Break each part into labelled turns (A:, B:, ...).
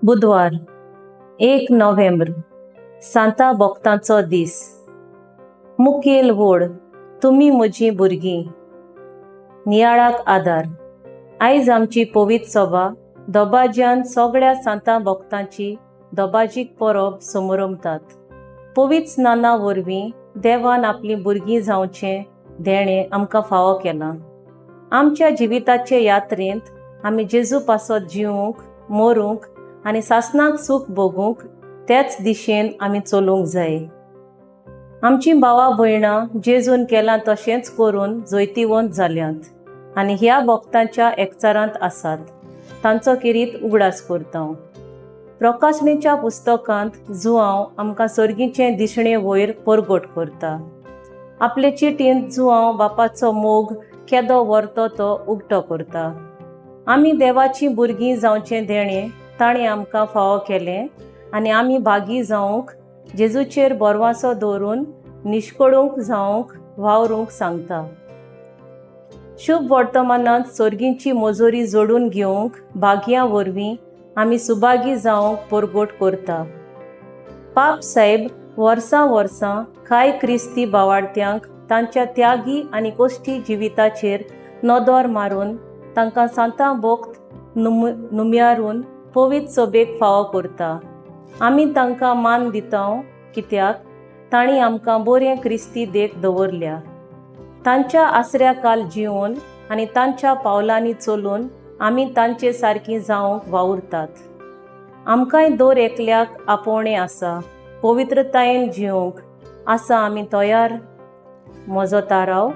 A: बुधवार 1 November Santa भक्तांचो दीस। मुखेल वोड तुमी म्हजीं भुरगीं। नियाळाक आदार। आयज आमची पवित्र सभा दोबाज्यान सगळ्या सांता भक्तांची दोबाजीक परब समारंभतात। पवित्र स्नाना वरवीं देवान आपलीं भुरगीं जावचें देणें आमकां फावो केलां। आमच्या जिविताचे यात्रेंत आमी जेजू पासत जिवूंक, मरूंक आनी सासणाक सूख भोगूंक तेच दिशेन आमी चलूंक जाय। आमचीं भावां भयणां जेजून केलां तशेंच करून जैतिवंत जाल्यांत आनी ह्या भक्तांच्या एकचारांत आसात। तांचो किरीत उगडास करता। प्रकाशणेच्या पुस्तकांत जुआंव आमकां सर्गीचे दिसणे वयर परगट करता। आपले चिटींत जुआंव बापाचो मोग केदो व्हरतो तो उक्तो करता। आमी देवाचीं भुरगीं जावचें देणें ताणें आमकां फावो केलें आनी आमी भागी जावंक जेजूचेर बोरवांसो दवरून निश्कळूंक जावंक वावरूंक सांगता। शुभ वर्तमानांत सर्गींची मजोरी जोडून घेवंक भाग्यां वरवीं आमी सुभागी जावंक परगट करता। पाप साहेब वर्सां वर्सां कांय क्रिस्ती भावार्थ्यांक तांच्या त्यागी आनी कश्टी जिविताचेर नदर मारून तांकां सांता भोक्त नुमयारून पवित्र सभेक फावो करता। आमी तांकां मान दिता कित्याक तांणी आमकां बरें क्रिस्ती देख दवरल्या। तांच्या आसऱ्या काल जिवन आनी तांच्या पावलांनी चलून आमी तांचे सारकीं जावंक वावुरतात। आमकांय दर एकल्याक आपोवणें आसा, पवित्रतायेन जिवंक आसा आमी तयार। म्हजो ताराव,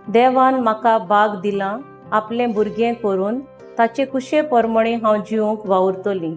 A: देवान म्हाका भाग दिलां आपलें भुरगें करून ताचे कुशे प्रमाणें हांव जिवंक वावुरतलीं।